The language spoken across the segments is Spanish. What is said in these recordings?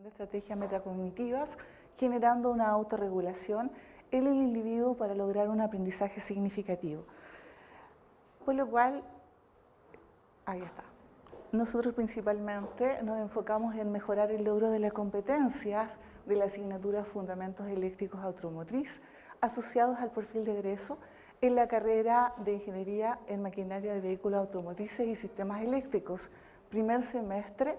de estrategias metacognitivas, generando una autorregulación en el individuo para lograr un aprendizaje significativo. Por lo cual, ahí está. Nosotros principalmente nos enfocamos en mejorar el logro de las competencias de la asignatura Fundamentos Eléctricos Automotriz, asociados al perfil de egreso en la carrera de Ingeniería en Maquinaria de Vehículos Automotrices y Sistemas Eléctricos, primer semestre.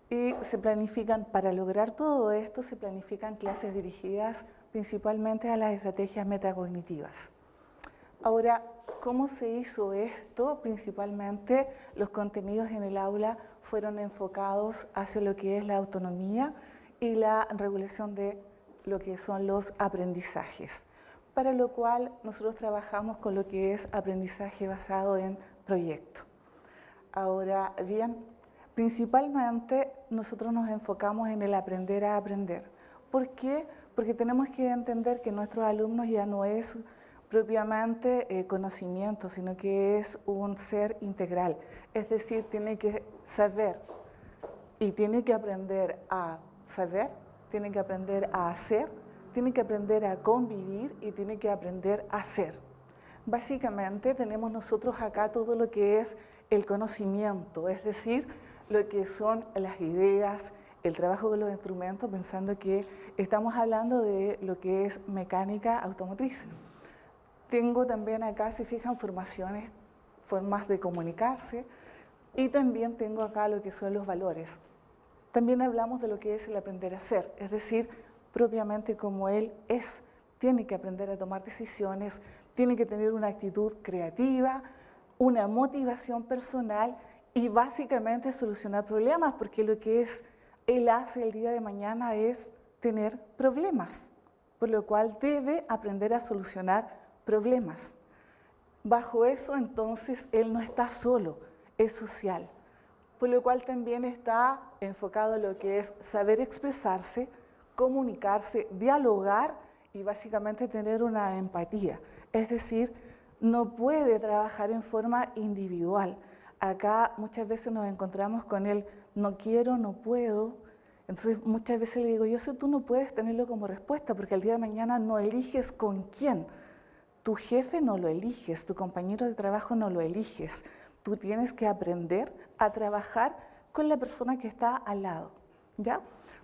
Y se planifican, para lograr todo esto, se planifican clases dirigidas principalmente a las estrategias metacognitivas. Ahora, ¿cómo se hizo esto? Principalmente los contenidos en el aula fueron enfocados hacia lo que es la autonomía y la regulación de lo que son los aprendizajes, para lo cual nosotros trabajamos con lo que es aprendizaje basado en proyecto. Ahora bien, principalmente nosotros nos enfocamos en el aprender a aprender. ¿Por qué? Porque tenemos que entender que nuestros alumnos ya no es propiamente conocimiento, sino que es un ser integral. Es decir, tiene que saber y tiene que aprender a saber, tiene que aprender a hacer, tiene que aprender a convivir y tiene que aprender a ser. Básicamente tenemos nosotros acá todo lo que es el conocimiento, es decir, lo que son las ideas, el trabajo con los instrumentos, pensando que estamos hablando de lo que es mecánica automotriz. Tengo también acá, si fijan, formaciones, formas de comunicarse, y también tengo acá lo que son los valores. También hablamos de lo que es el aprender a ser, es decir, propiamente como él es. Tiene que aprender a tomar decisiones, tiene que tener una actitud creativa, una motivación personal y básicamente solucionar problemas, porque lo que él hace el día de mañana es tener problemas, por lo cual debe aprender a solucionar problemas. Bajo eso, entonces, él no está solo, es social, por lo cual también está enfocado en lo que es saber expresarse, comunicarse, dialogar y básicamente tener una empatía. Es decir, no puede trabajar en forma individual. Acá muchas veces nos encontramos con el no quiero, no puedo. Entonces muchas veces le digo, yo sé, tú no puedes tenerlo como respuesta porque el día de mañana no eliges con quién. Tu jefe no lo eliges, tu compañero de trabajo no lo eliges. Tú tienes que aprender a trabajar con la persona que está al lado, ¿ya?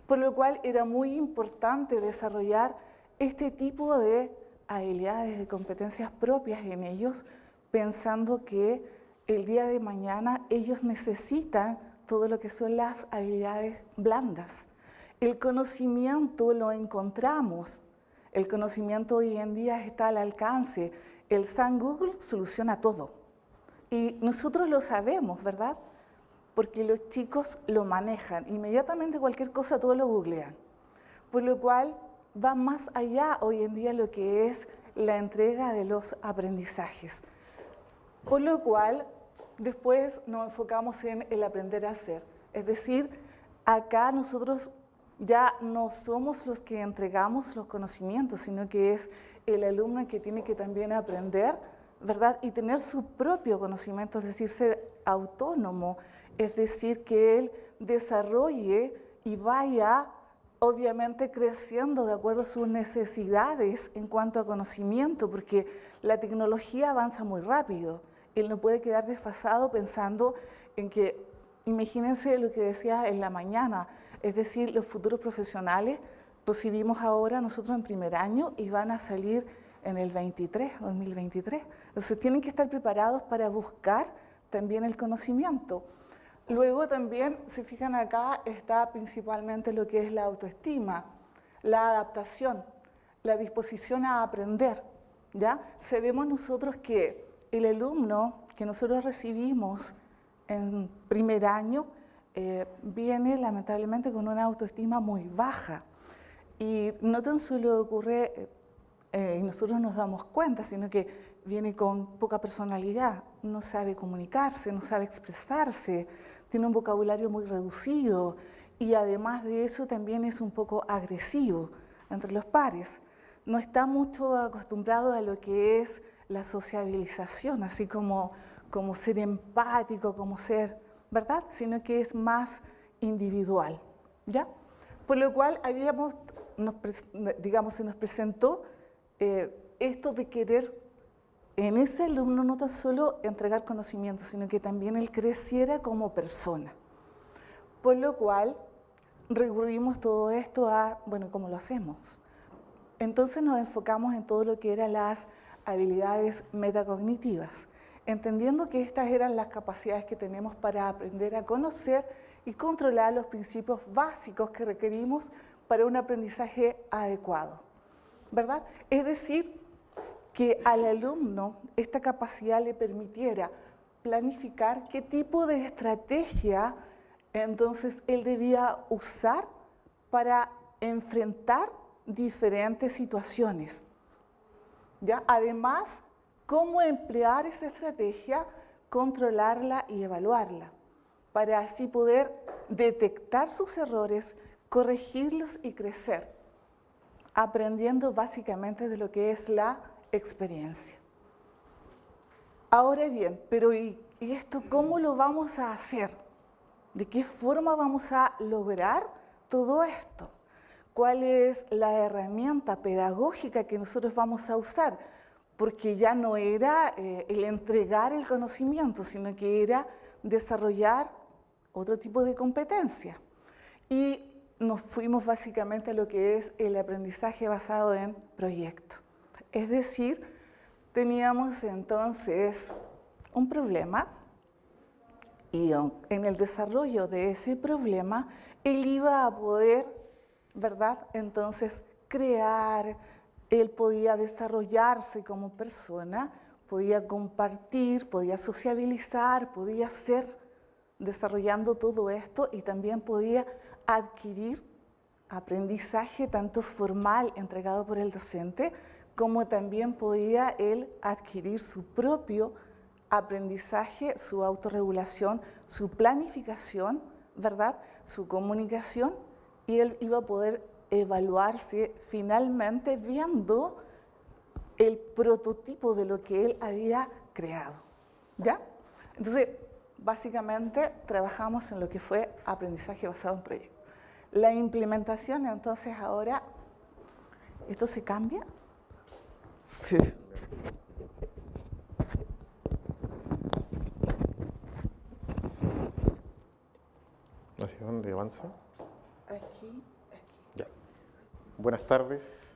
Por lo cual era muy importante desarrollar este tipo de habilidades, de competencias propias en ellos, pensando que el día de mañana ellos necesitan todo lo que son las habilidades blandas. El conocimiento lo encontramos. El conocimiento hoy en día está al alcance. El San Google soluciona todo. Y nosotros lo sabemos, ¿verdad? Porque los chicos lo manejan. Inmediatamente cualquier cosa todos lo googlean. Por lo cual va más allá hoy en día lo que es la entrega de los aprendizajes. Por lo cual después nos enfocamos en el aprender a hacer. Es decir, acá nosotros ya no somos los que entregamos los conocimientos, sino que es el alumno que tiene que también aprender, ¿verdad? Y tener su propio conocimiento, es decir, ser autónomo, es decir, que él desarrolle y vaya, obviamente, creciendo de acuerdo a sus necesidades en cuanto a conocimiento, porque la tecnología avanza muy rápido. Él no puede quedar desfasado pensando en que, imagínense lo que decía en la mañana, es decir, los futuros profesionales recibimos ahora nosotros en primer año y van a salir en el 2023. Entonces tienen que estar preparados para buscar también el conocimiento. Luego también, si fijan acá, está principalmente lo que es la autoestima, la adaptación, la disposición a aprender, ¿ya? Sabemos nosotros que el alumno que nosotros recibimos en primer año viene lamentablemente con una autoestima muy baja y no tan solo ocurre, y nosotros nos damos cuenta, sino que viene con poca personalidad, no sabe comunicarse, no sabe expresarse, tiene un vocabulario muy reducido y además de eso también es un poco agresivo entre los pares. No está mucho acostumbrado a lo que es la sociabilización, así como ser empático, como ser, ¿verdad? Sino que es más individual, ¿ya? Por lo cual se nos presentó esto de querer en ese alumno no tan solo entregar conocimiento, sino que también él creciera como persona. Por lo cual recurrimos todo esto a, bueno, ¿cómo lo hacemos? Entonces nos enfocamos en todo lo que eran las habilidades metacognitivas, entendiendo que estas eran las capacidades que tenemos para aprender a conocer y controlar los principios básicos que requerimos para un aprendizaje adecuado, ¿verdad? Es decir, que al alumno esta capacidad le permitiera planificar qué tipo de estrategia entonces él debía usar para enfrentar diferentes situaciones, ¿ya? Además, cómo emplear esa estrategia, controlarla y evaluarla, para así poder detectar sus errores, corregirlos y crecer, aprendiendo básicamente de lo que es la experiencia. Ahora bien, pero ¿y esto cómo lo vamos a hacer? ¿De qué forma vamos a lograr todo esto? ¿Cuál es la herramienta pedagógica que nosotros vamos a usar? Porque ya no era el entregar el conocimiento, sino que era desarrollar otro tipo de competencia. Y nos fuimos básicamente a lo que es el aprendizaje basado en proyectos. Es decir, teníamos entonces un problema y en el desarrollo de ese problema él iba a poder, ¿verdad? Entonces crear, él podía desarrollarse como persona, podía compartir, podía sociabilizar, podía ser desarrollando todo esto y también podía adquirir aprendizaje tanto formal entregado por el docente, como también podía él adquirir su propio aprendizaje, su autorregulación, su planificación, ¿verdad? Su comunicación, y él iba a poder evaluarse finalmente viendo el prototipo de lo que él había creado, ¿ya? Entonces, básicamente trabajamos en lo que fue aprendizaje basado en proyectos. La implementación, entonces ahora, ¿esto se cambia? Sí. ¿Hacia dónde avanza? Aquí. Ya. Buenas tardes.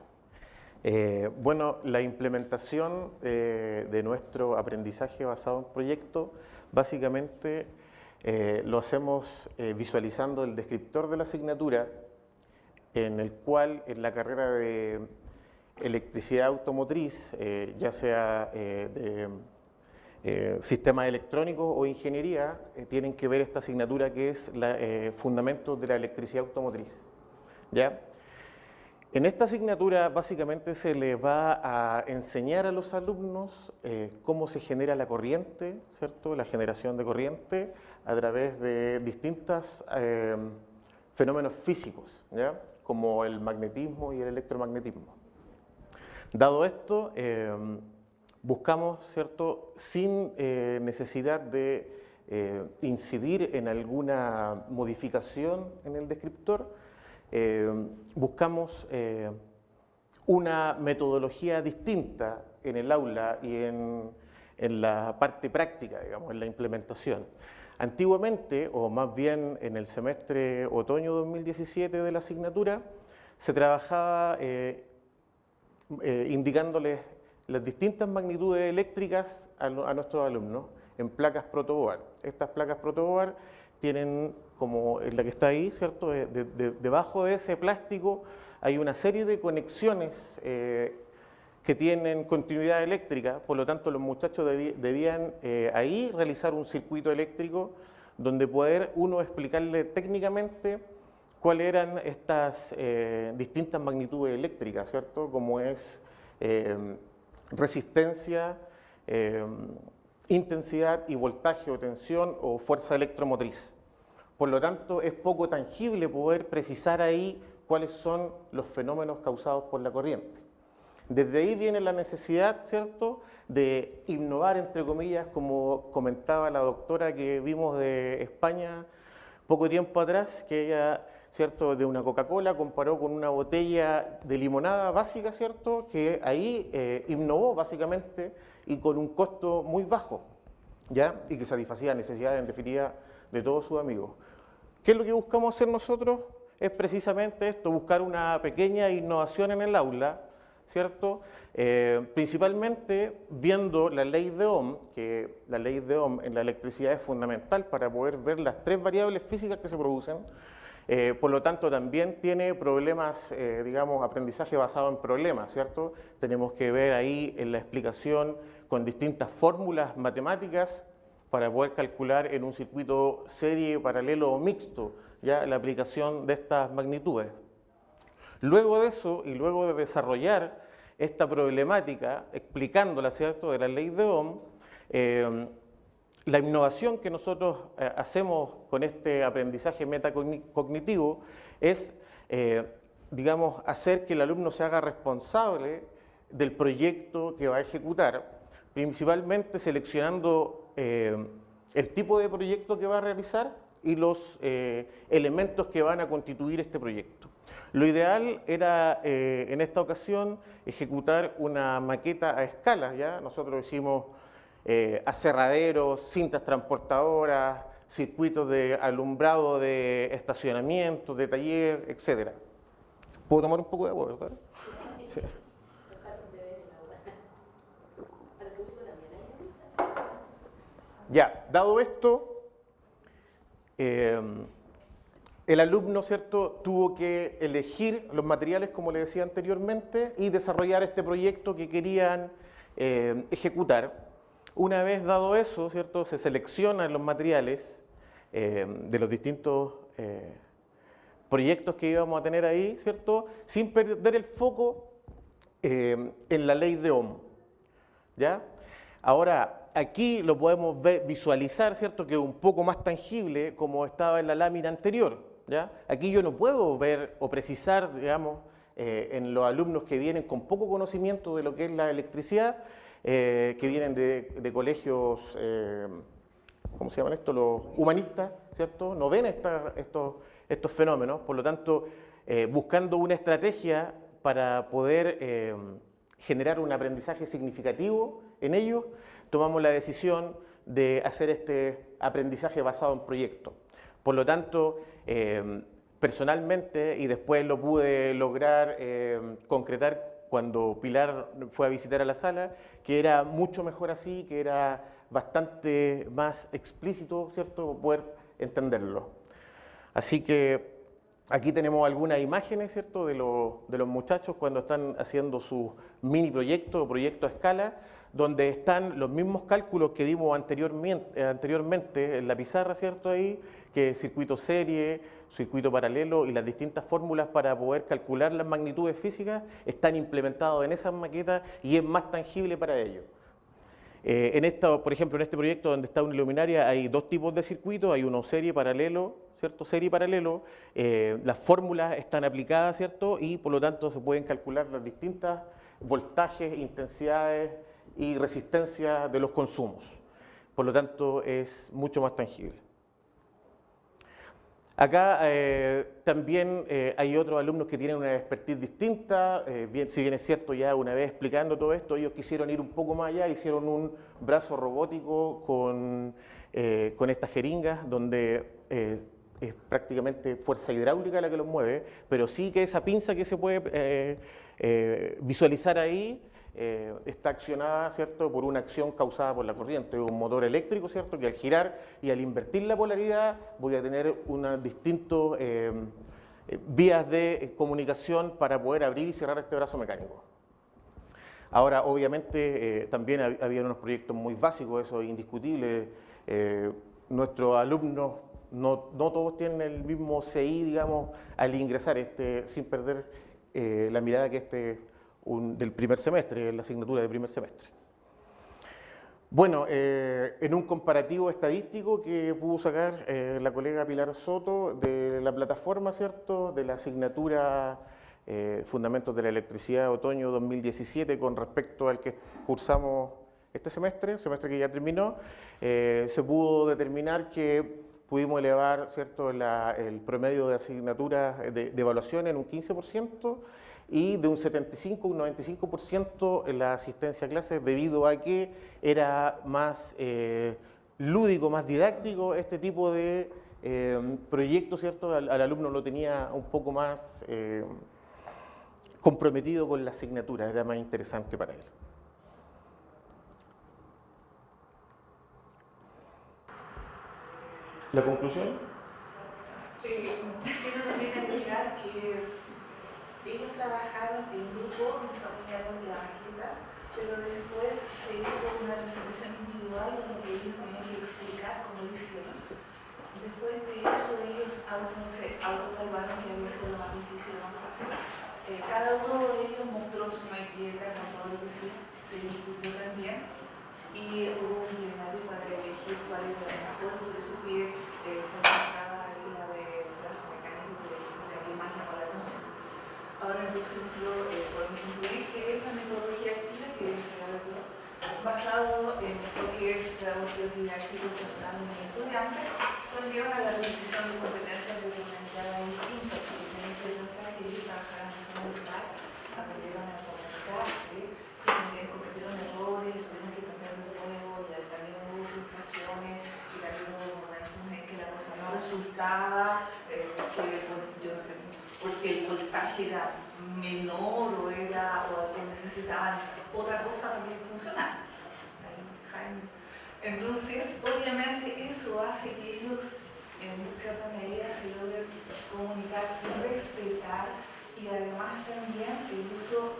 Bueno, la implementación de nuestro aprendizaje basado en proyecto, básicamente lo hacemos visualizando el descriptor de la asignatura, en el cual en la carrera de electricidad automotriz, ya sea de sistemas electrónicos o ingeniería, tienen que ver esta asignatura que es fundamentos de la electricidad automotriz, ¿ya? En esta asignatura básicamente se les va a enseñar a los alumnos cómo se genera la corriente, ¿cierto? La generación de corriente a través de distintos fenómenos físicos, ¿ya? Como el magnetismo y el electromagnetismo. Dado esto, buscamos, ¿cierto? Sin necesidad de incidir en alguna modificación en el descriptor, buscamos una metodología distinta en el aula y en la parte práctica, digamos, en la implementación. Antiguamente, o más bien en el semestre otoño 2017 de la asignatura, se trabajaba indicándoles las distintas magnitudes eléctricas a nuestros alumnos en placas protoboard. Estas placas protoboard tienen, como la que está ahí, ¿cierto? Debajo de ese plástico hay una serie de conexiones que tienen continuidad eléctrica, por lo tanto los muchachos debían ahí realizar un circuito eléctrico donde poder uno explicarle técnicamente cuáles eran estas distintas magnitudes eléctricas, ¿cierto? Como es resistencia, intensidad y voltaje o tensión o fuerza electromotriz. Por lo tanto, es poco tangible poder precisar ahí cuáles son los fenómenos causados por la corriente. Desde ahí viene la necesidad, ¿cierto?, de innovar, entre comillas, como comentaba la doctora que vimos de España poco tiempo atrás, que ella ¿cierto?, de una Coca-Cola, comparó con una botella de limonada básica, ¿cierto?, que ahí innovó básicamente y con un costo muy bajo, ¿ya?, y que satisfacía necesidades en definitiva de todos sus amigos. ¿Qué es lo que buscamos hacer nosotros? Es precisamente esto, buscar una pequeña innovación en el aula, ¿cierto? Principalmente viendo la ley de Ohm, que la ley de Ohm en la electricidad es fundamental para poder ver las tres variables físicas que se producen. Por lo tanto, también tiene problemas, digamos, aprendizaje basado en problemas, ¿cierto? Tenemos que ver ahí en la explicación con distintas fórmulas matemáticas para poder calcular en un circuito serie, paralelo o mixto, ya la aplicación de estas magnitudes. Luego de eso, y luego de desarrollar esta problemática, explicándola, ¿cierto?, de la ley de Ohm, la innovación que nosotros hacemos con este aprendizaje metacognitivo es, digamos, hacer que el alumno se haga responsable del proyecto que va a ejecutar, principalmente seleccionando el tipo de proyecto que va a realizar y los elementos que van a constituir este proyecto. Lo ideal era, en esta ocasión, ejecutar una maqueta a escala, ¿ya? Nosotros hicimos aserraderos, cintas transportadoras, circuitos de alumbrado de estacionamiento, de taller, etc. ¿Puedo tomar un poco de agua, verdad? Sí. Ya, dado esto, el alumno, ¿cierto?, tuvo que elegir los materiales, como le decía anteriormente, y desarrollar este proyecto que querían ejecutar. Una vez dado eso, ¿cierto?, se seleccionan los materiales de los distintos proyectos que íbamos a tener ahí, ¿cierto?, sin perder el foco en la ley de Ohm, ¿ya? Ahora, aquí lo podemos visualizar, ¿cierto?, que es un poco más tangible como estaba en la lámina anterior, ¿ya? Aquí yo no puedo ver o precisar, digamos, en los alumnos que vienen con poco conocimiento de lo que es la electricidad, que vienen de colegios, ¿cómo se llaman estos? Los humanistas, ¿cierto? No ven estos fenómenos, por lo tanto, buscando una estrategia para poder generar un aprendizaje significativo en ellos, tomamos la decisión de hacer este aprendizaje basado en proyectos. Por lo tanto, personalmente, y después lo pude lograr concretar cuando Pilar fue a visitar a la sala, que era mucho mejor así, que era bastante más explícito, ¿cierto?, poder entenderlo. Así que aquí tenemos algunas imágenes, ¿cierto?, de los muchachos cuando están haciendo sus mini proyectos o proyectos a escala, donde están los mismos cálculos que dimos anteriormente en la pizarra, ¿cierto?, ahí, que circuito serie, circuito paralelo y las distintas fórmulas para poder calcular las magnitudes físicas están implementados en esas maquetas y es más tangible para ellos. Por ejemplo, en este proyecto donde está una luminaria hay dos tipos de circuitos, hay uno serie paralelo, ¿cierto? Serie y paralelo, las fórmulas están aplicadas, ¿cierto? Y por lo tanto se pueden calcular las distintas voltajes, intensidades y resistencia de los consumos. Por lo tanto, es mucho más tangible. Acá también hay otros alumnos que tienen una expertise distinta, si bien es cierto, ya una vez explicando todo esto, ellos quisieron ir un poco más allá, hicieron un brazo robótico con estas jeringas, donde es prácticamente fuerza hidráulica la que los mueve, pero sí que esa pinza que se puede visualizar ahí, está accionada, ¿cierto?, por una acción causada por la corriente, un motor eléctrico, ¿cierto?, que al girar y al invertir la polaridad voy a tener unas distintas vías de comunicación para poder abrir y cerrar este brazo mecánico. Ahora, obviamente, también había unos proyectos muy básicos, eso es indiscutible. Nuestros alumnos no todos tienen el mismo CI, digamos, al ingresar, sin perder la mirada que del primer semestre, la asignatura de primer semestre. Bueno, en un comparativo estadístico que pudo sacar la colega Pilar Soto de la plataforma, ¿cierto?, de la asignatura Fundamentos de la Electricidad Otoño 2017 con respecto al que cursamos este semestre, el semestre que ya terminó, se pudo determinar que pudimos elevar, ¿cierto?, el promedio de asignaturas de evaluación en un 15% y de un 75 a un 95% en la asistencia a clases, debido a que era más lúdico, más didáctico este tipo de proyecto, ¿cierto? Al alumno lo tenía un poco más comprometido con la asignatura, era más interesante para él. ¿La conclusión? Quiero también agregar que ellos trabajaron en grupo, desarrollaron la maqueta, pero después se hizo una presentación individual donde ellos tenían que explicar cómo lo hicieron. Después de eso ellos se autoevaluaron que había sido lo más difícil, lo más fácil. Cada uno de ellos mostró su maqueta con todo lo que se discutió también, y hubo un plenario para elegir cuál era la mejor, por eso que se mostraba ahí la de brazo mecánico, que la que más llamó la atención. Ahora entonces yo podemos concluir que esta metodología activa, que es basado en enfoques pedagógicos didácticos centrados en el estudiante, conllevan a la adquisición de competencias determinadas e distintas, porque tienen que pensar que ellos trabajaron en forma virtual, aprendieron a comunicarse, y también cometieron errores, tuvieron que cambiar de nuevo, y también hubo frustraciones, y también hubo momentos en que la cosa no resultaba, porque el voltaje era menor o necesitaban otra cosa para que funcionara. Entonces, obviamente eso hace que ellos en cierta medida se logren comunicar y respetar, y además también el uso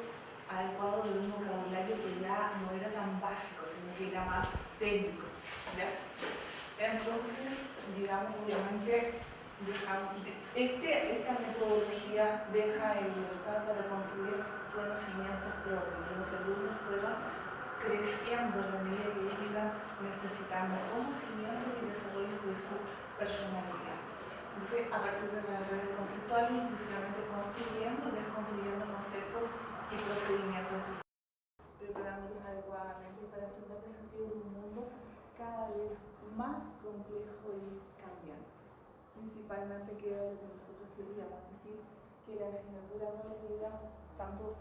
adecuado de un vocabulario que ya no era tan básico, sino que era más técnico, ¿ya? Entonces, digamos, obviamente, esta metodología deja en libertad para construir conocimientos propios. Los alumnos fueron creciendo a la medida que ellos iban necesitando conocimientos y desarrollo de su personalidad. Entonces, a partir de las redes conceptuales, inclusivamente construyendo y desconstruyendo conceptos y procedimientos preparándolos adecuadamente para enfrentar desafíos de un mundo cada vez más complejo y cambiante. Principalmente que era lo que nosotros queríamos, decir, que la asignatura no nos diéramos tanto,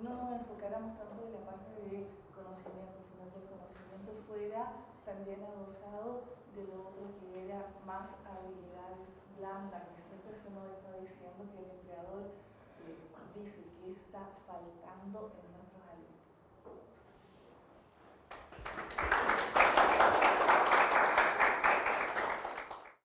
no nos enfocáramos tanto en la parte de conocimiento, sino que el conocimiento fuera también adosado de lo otro, que era más habilidades blandas, que siempre se nos está diciendo que el empleador dice que está faltando en